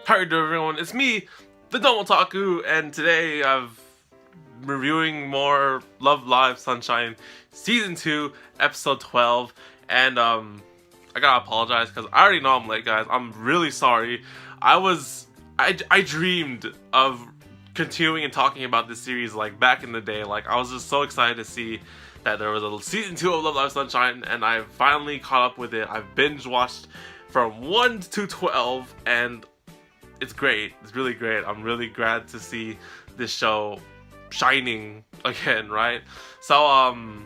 How you doing, everyone? It's me, TheDomotaku, and today I'm reviewing more Love Live Sunshine Season 2, Episode 12, and I gotta apologize because I already know I'm late, guys. I'm really sorry. I dreamed of continuing and talking about this series like back in the day. Like, I was just so excited to see that there was a Season 2 of Love Live Sunshine, and I finally caught up with it. I've binge watched from 1 to 12, and it's great. It's really great. I'm really glad to see this show shining again, right? So, I'm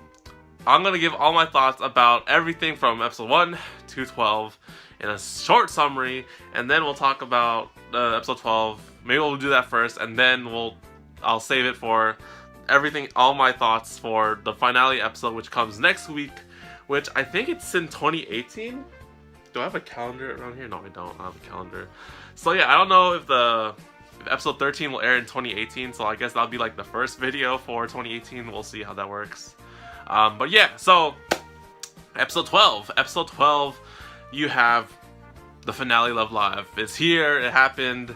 gonna give all my thoughts about everything from episode 1 to 12 in a short summary, and then we'll talk about episode 12. Maybe we'll do that first, and then I'll save it for everything, all my thoughts for the finale episode, which comes next week, which I think it's in 2018. Do I have a calendar around here? No, I don't. I have a calendar. So yeah, I don't know if if episode 13 will air in 2018, so I guess that'll be like the first video for 2018. We'll see how that works. But yeah, so episode 12. Episode 12, you have the finale Love Live. It's here, it happened.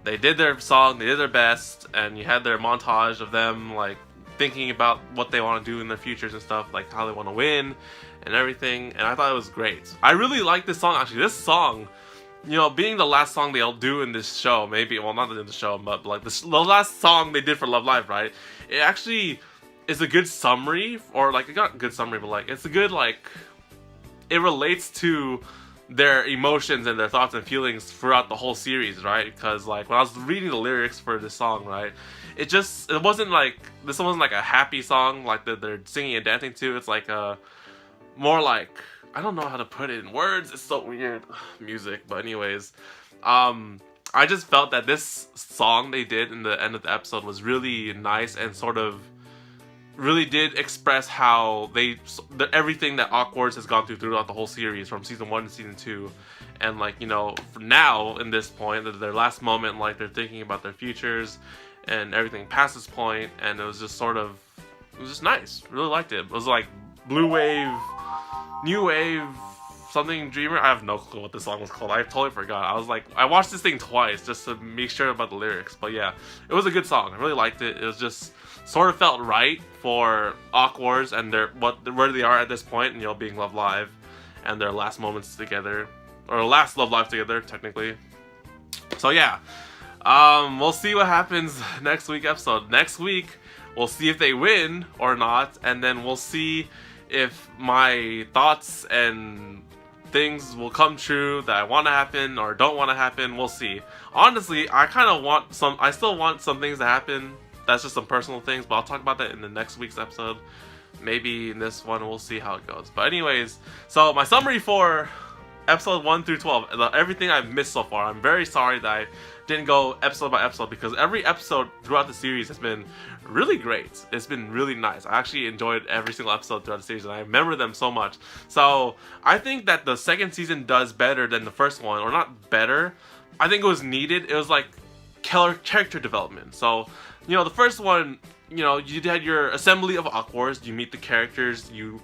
They did their song, they did their best, and you had their montage of them like thinking about what they want to do in their futures and stuff, like how they want to win and everything, and I thought it was great. I really like this song, actually. This song, you know, being the last song they'll do in this show, maybe, well, not in the show, but like the last song they did for Love Live, right? It actually is a good summary, or like, not a good summary, but like, it's a good, like, it relates to their emotions and their thoughts and feelings throughout the whole series, right? Because like when I was reading the lyrics for this song, right, it wasn't like, this wasn't like a happy song like that they're singing and dancing to. It's like a more like, I don't know how to put it in words, it's so weird, music. But anyways, I just felt that this song they did in the end of the episode was really nice and sort of really did express how everything that AQOURS has gone throughout the whole series from season 1 to season 2, and like, you know, for now in this point, their last moment, like they're thinking about their futures and everything past this point, and it was just sort of, it was just nice. Really liked it. It was like blue wave, new wave, something dreamer. I have no clue what this song was called. I totally forgot. I was like, I watched this thing twice just to make sure about the lyrics. But yeah, it was a good song. I really liked it. It was just sort of felt right for AQUARS and where they are at this point, and, you know, being Love Live and their last moments together, or last Love Live together technically. So yeah, we'll see what happens next week episode. Next week we'll see if they win or not, and then we'll see if my thoughts and things will come true that I want to happen or don't want to happen. We'll see. Honestly, I still want some things to happen. That's just some personal things, but I'll talk about that in the next week's episode. Maybe in this one, we'll see how it goes. But anyways, so my summary for episode 1 through 12, everything I've missed so far. I'm very sorry that I didn't go episode by episode, because every episode throughout the series has been really great. It's been really nice. I actually enjoyed every single episode throughout the series, and I remember them so much. So I think that the second season does better than the first one, or not better. I think it was needed. It was like character development. So, you know, the first one, you know, you had your assembly of AQUARS, you meet the characters, you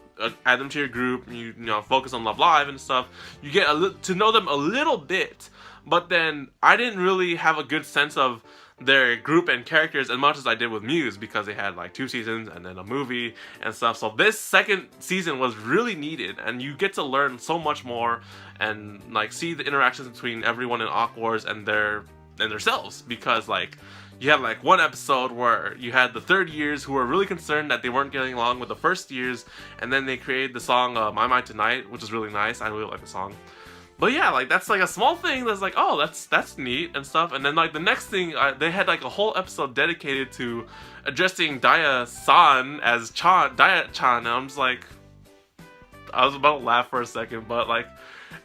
add them to your group, you know, focus on Love Live and stuff. You get to know them a little bit, but then I didn't really have a good sense of their group and characters as much as I did with Muse, because they had like 2 seasons and then a movie and stuff. So this second season was really needed, and you get to learn so much more and like see the interactions between everyone in AQUARS and themselves, because like you had like one episode where you had the third years who were really concerned that they weren't getting along with the first years, and then they created the song My Mind Tonight, which is really nice. I really like the song. But yeah, like that's like a small thing that's like, oh, that's neat and stuff. And then like the next thing, they had like a whole episode dedicated to addressing Daya-san as Daya-chan, and I'm just like, I was about to laugh for a second, but like,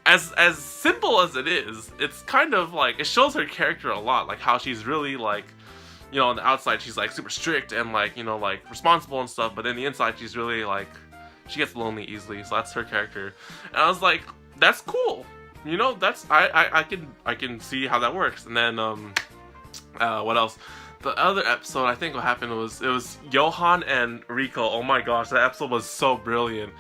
as simple as it is, it's kind of like, it shows her character a lot, like how she's really like, you know, on the outside she's like super strict and like, you know, like responsible and stuff, but then the inside she's really like, she gets lonely easily. So that's her character, and I was like, that's cool, you know, that's I can see how that works. And then what else? The other episode, I think what happened was, it was Johan and Rico. Oh my gosh, that episode was so brilliant.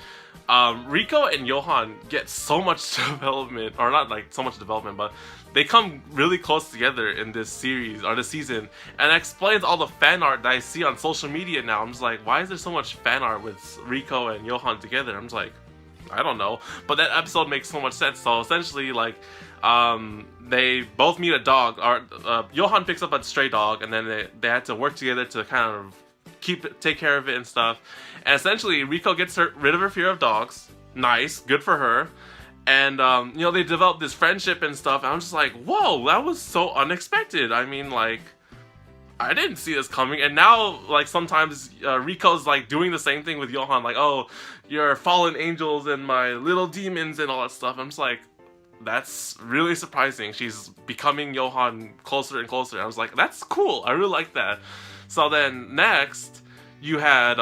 Rico and Johan get so much development, or not like so much development, but they come really close together in this series or this season, and it explains all the fan art that I see on social media now. I'm just like, why is there so much fan art with Riko and Johan together? I'm just like, I don't know, but that episode makes so much sense. So essentially, like, they both meet a dog, or Johan picks up a stray dog, and then they had to work together to kind of take care of it and stuff. And essentially, Riko gets rid of her fear of dogs. Nice, good for her. And you know, they develop this friendship and stuff. And I'm just like, whoa, that was so unexpected. I mean, like, I didn't see this coming. And now, like, sometimes Riko's like doing the same thing with Johan, like, oh, you're fallen angels and my little demons and all that stuff. I'm just like, that's really surprising. She's becoming Johan closer and closer. I was like, that's cool. I really like that. So then next, you had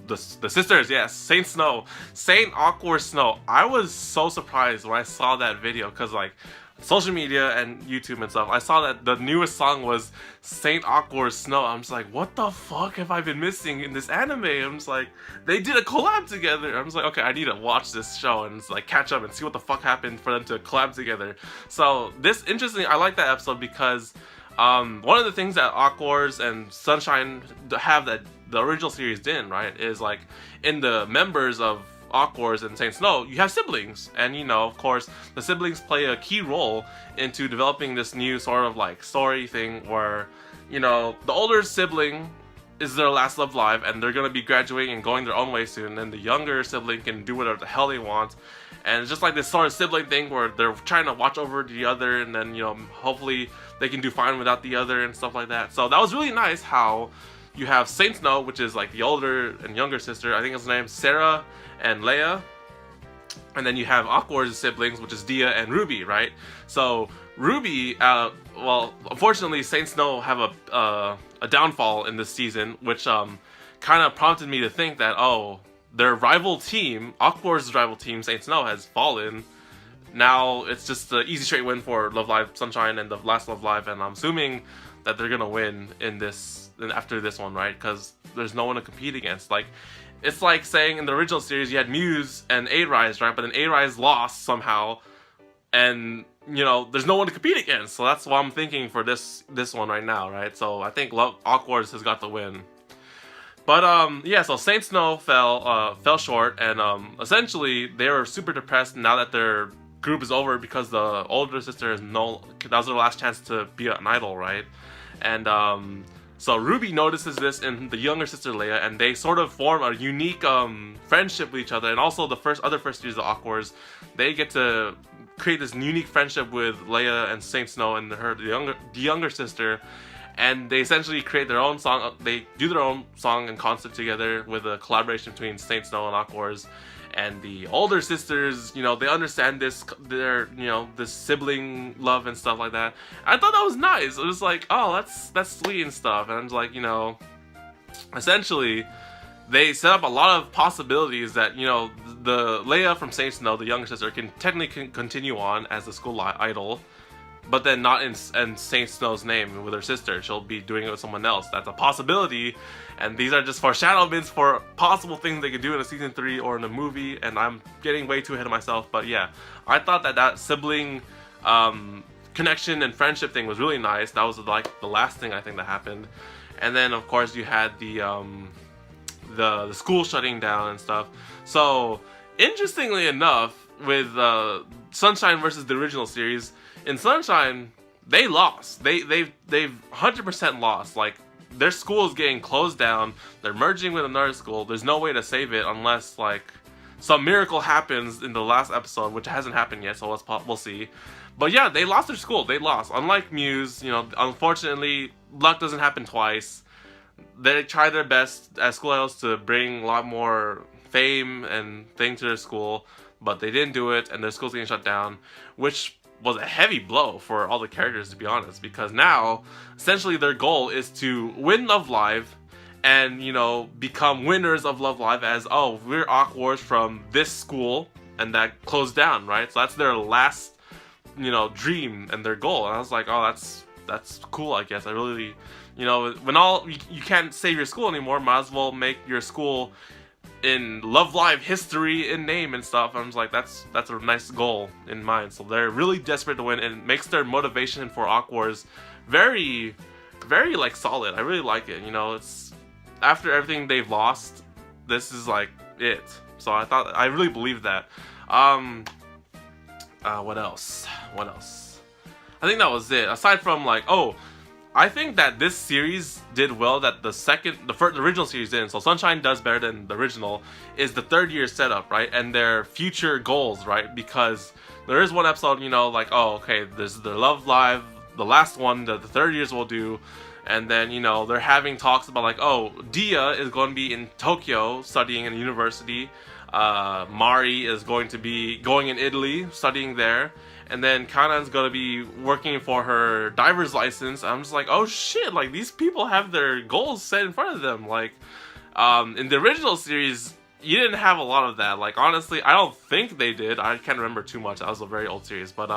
the sisters, yes, Saint Snow, Saint Awkward Snow. I was so surprised when I saw that video, because like social media and YouTube and stuff, I saw that the newest song was Saint Awkward Snow. I'm just like, what the fuck have I been missing in this anime? I'm just like, they did a collab together. I'm just like, okay, I need to watch this show and like catch up and see what the fuck happened for them to collab together. So this, interesting, I like that episode because one of the things that AQOURS and Sunshine have that the original series didn't, right, is like in the members of AQOURS and Saint Snow, you have siblings, and you know, of course, the siblings play a key role into developing this new sort of like story thing where, you know, the older sibling is their last love live and they're gonna be graduating and going their own way soon, and the younger sibling can do whatever the hell they want. And it's just like this sort of sibling thing where they're trying to watch over the other, and then, you know, hopefully they can do fine without the other and stuff like that. So that was really nice how you have Saint Snow, which is like the older and younger sister, I think his name's Sarah and Leia, and then you have AQOURS' siblings, which is Dia and Ruby, right? So Ruby, well, unfortunately, Saint Snow have a downfall in this season, which kind of prompted me to think that, oh, their rival team, AQOURS' rival team, Saint Snow, has fallen. Now it's just an easy straight win for Love Live Sunshine and the last Love Live, and I'm assuming that they're gonna win in this, after this one, right? Because there's no one to compete against. Like, it's like saying in the original series you had Muse and A-Rise, right? But then A-Rise lost somehow, and you know, there's no one to compete against. So that's what I'm thinking for this one right now, right? So I think AQOURS has got the win. But yeah, so Saint Snow fell short, and essentially they were super depressed now that their group is over, because the older sister that was their last chance to be an idol, right? And so Ruby notices this in the younger sister Leia, and they sort of form a unique friendship with each other. And also the other first years of AQOURS, they get to create this unique friendship with Leia and Saint Snow and the younger sister. And they essentially create their own song. They do their own song and concert together with a collaboration between Saint Snow and AQOURS. And the older sisters, you know, they understand this, you know, this sibling love and stuff like that. I thought that was nice. It was like, oh, that's sweet and stuff. And I was like, you know, essentially, they set up a lot of possibilities that, you know, the Leia from Saint Snow, the younger sister, can technically continue on as the school idol, but then not in Saint Snow's name with her sister. She'll be doing it with someone else. That's a possibility, and these are just foreshadowments for possible things they could do in a season 3 or in a movie, and I'm getting way too ahead of myself. But yeah, I thought that sibling connection and friendship thing was really nice. That was like the last thing I think that happened. And then of course you had the school shutting down and stuff. So interestingly enough, with Sunshine versus the original series, in Sunshine, they lost. They've 100% lost. Like, their school is getting closed down. They're merging with another school. There's no way to save it unless like some miracle happens in the last episode, which hasn't happened yet. So we'll see. But yeah, they lost their school. They lost. Unlike Muse, you know, unfortunately, luck doesn't happen twice. They try their best as school idols to bring a lot more fame and things to their school, but they didn't do it, and their school's getting shut down, which was a heavy blow for all the characters, to be honest, because now essentially their goal is to win Love Live and, you know, become winners of Love Live as, oh, we're AQOURS from this school, and that closed down, right? So that's their last, you know, dream and their goal. And I was like, oh, that's cool, I guess. I really, you know, when you can't save your school anymore, might as well make your school in Love Live history in name and stuff. I'm just like, that's a nice goal in mind. So they're really desperate to win, and it makes their motivation for AQOURS very, very like solid. I really like it. You know, it's after everything they've lost, this is like it. So I really believe that. What else? What else? I think that was it. Aside from like, I think that this series did well that the original series didn't. So Sunshine does better than the original, is the third year setup, right? And their future goals, right? Because there is one episode, you know, like, there's the Love Live, the last one that the third years will do. And then, you know, they're having talks about like, Dia is going to be in Tokyo studying in a university. Mari is going to be going in Italy, studying there. And then Kanan's gonna be working for her diver's license. I'm just like, oh shit, like these people have their goals set in front of them. Like, in the original series, you didn't have a lot of that. Like, honestly, I don't think they did. I can't remember too much. That was a very old series. But,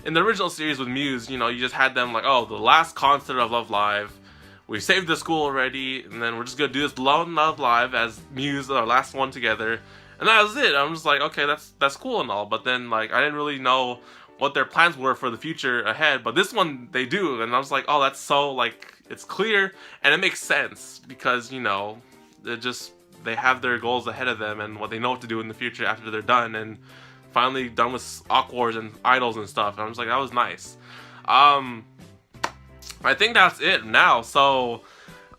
in the original series with Muse, you know, you just had them like, the last concert of Love Live. We saved the school already, and then we're just gonna do this Love Live as Muse, our last one together. And that was it. I'm just like, okay, that's cool and all. But then, like, I didn't really know what their plans were for the future ahead, but this one they do, and I was like, that's so, like, it's clear and it makes sense because, you know, they have their goals ahead of them and what they know what to do in the future after they're done and finally done with AQOURS and idols and stuff. And I was like, that was nice. I think that's it now. So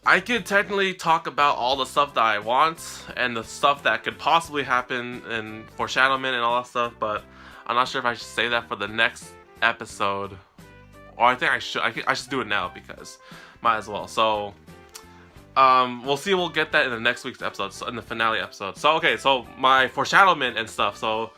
I could technically talk about all the stuff that I want and the stuff that could possibly happen and foreshadowment and all that stuff, but I'm not sure if I should say that for the next episode, or I think I should do it now because might as well. So we'll see. We'll get that in the next week's episode, so in the finale episode. So okay, so my foreshadowment and stuff. So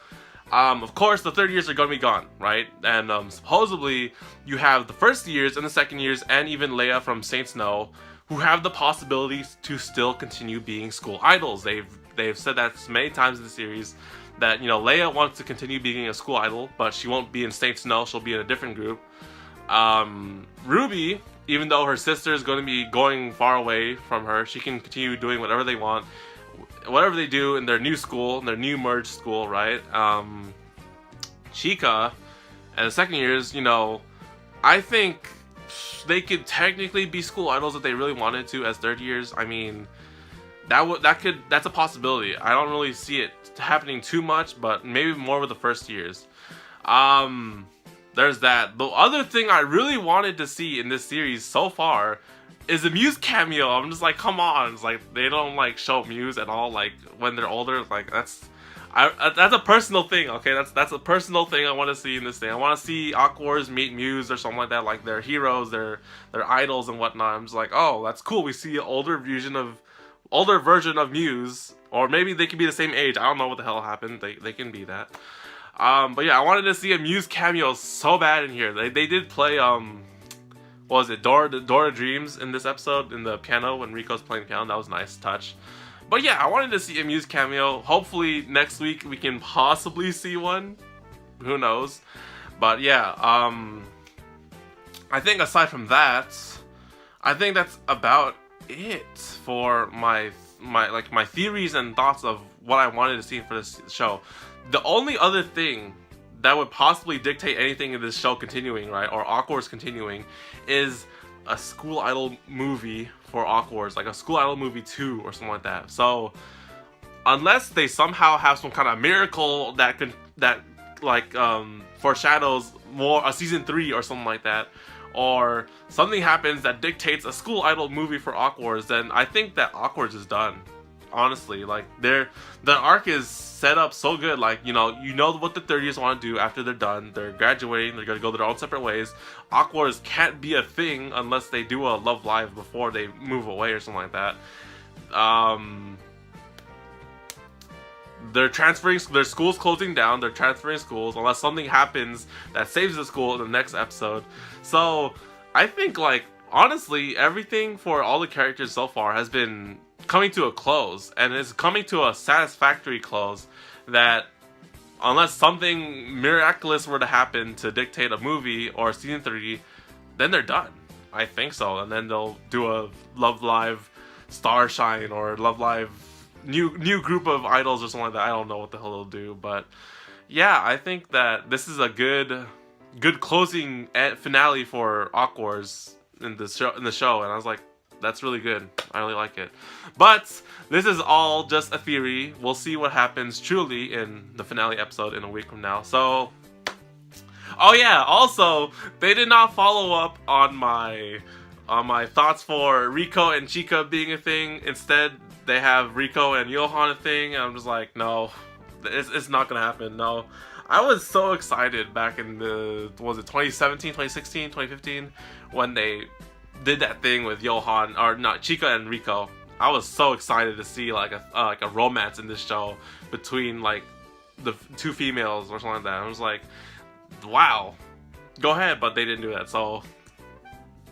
of course the third years are gonna be gone, right? And supposedly you have the first years and the second years and even Leia from Saints Know, who have the possibilities to still continue being school idols. They've said that many times in the series. That, you know, Leia wants to continue being a school idol, but she won't be in Saints Know, she'll be in a different group. Ruby, even though her sister is going to be going far away from her, she can continue doing whatever they want, whatever they do in their new school, in their new merged school, right? Chika, and the second years, you know, I think they could technically be school idols if they really wanted to as third years. I mean, that's a possibility. I don't really see it happening too much, but maybe more with the first years. There's that. The other thing I really wanted to see in this series so far is a Muse cameo. I'm just like, come on. It's like they don't like show Muse at all, like when they're older. Like that's a personal thing, okay? That's a personal thing I want to see in this thing. I want to see AQOURS meet Muse or something like that, like their heroes, their idols and whatnot. I'm just like, that's cool. We see an older version of Muse, or maybe they can be the same age. I don't know what the hell happened. They can be that. But yeah, I wanted to see a Muse cameo so bad in here. They did play what was it, Dora Dreams in this episode in the piano when Rico's playing piano. That was a nice touch. But yeah, I wanted to see a Muse cameo. Hopefully next week we can possibly see one. Who knows? But yeah, I think aside from that, I think that's about it for my theories and thoughts of what I wanted to see for this show. The only other thing that would possibly dictate anything in this show continuing, right, or AQOURS continuing, is a school idol movie for AQOURS, like a school idol movie 2 or something like that. So unless they somehow have some kind of miracle that foreshadows more a season 3 or something like that, or something happens that dictates a school idol movie for AQOURS, then I think that AQOURS is done. Honestly, like the arc is set up so good. Like, you know what the third years want to do after they're done. They're graduating. They're gonna go their own separate ways. AQOURS can't be a thing unless they do a Love Live before they move away or something like that. They're transferring. Their school's closing down. They're transferring schools unless something happens that saves the school in the next episode. So I think, like, honestly, everything for all the characters so far has been coming to a close, and it's coming to a satisfactory close that unless something miraculous were to happen to dictate a movie or season 3, then they're done. I think so. And then they'll do a Love Live Starshine or Love Live new group of idols or something like that. I don't know what the hell they'll do, but yeah, I think that this is a good closing finale for AQOURS in the show, and I was like, that's really good. I really like it. But this is all just a theory. We'll see what happens truly in the finale episode in a week from now. So, oh yeah, also, they did not follow up on my thoughts for Riko and Chika being a thing. Instead, they have Riko and Johan a thing, and I'm just like, no, it's not gonna happen. No. I was so excited back in the, was it 2017, 2016, 2015, when they did that thing with Johan, or not, Chika and Riko. I was so excited to see like a romance in this show between like the two females or something like that. I was like, wow, go ahead, but they didn't do that. So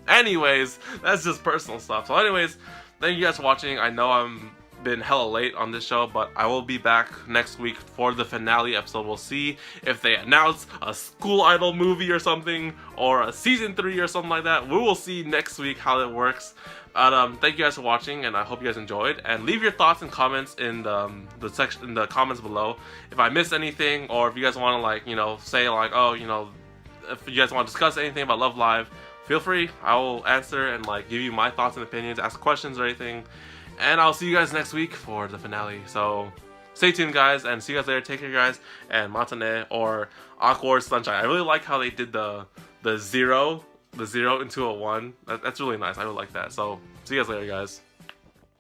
anyways, that's just personal stuff. So anyways, thank you guys for watching. I know I'm been hella late on this show, but I will be back next week for the finale episode. We'll see if they announce a school idol movie or something, or a season 3 or something like that. We will see next week how it works. Thank you guys for watching, and I hope you guys enjoyed. And leave your thoughts and comments in the section, in the comments below. If I missed anything, or if you guys want to, like, you know, say like, oh, you know, if you guys want to discuss anything about Love Live, feel free. I will answer and like give you my thoughts and opinions, ask questions or anything. And I'll see you guys next week for the finale. So stay tuned, guys, and see you guys later. Take care, guys, and matane, or AQUOURS Sunshine. I really like how they did the zero into a 1. That's really nice. I really like that. So see you guys later, guys.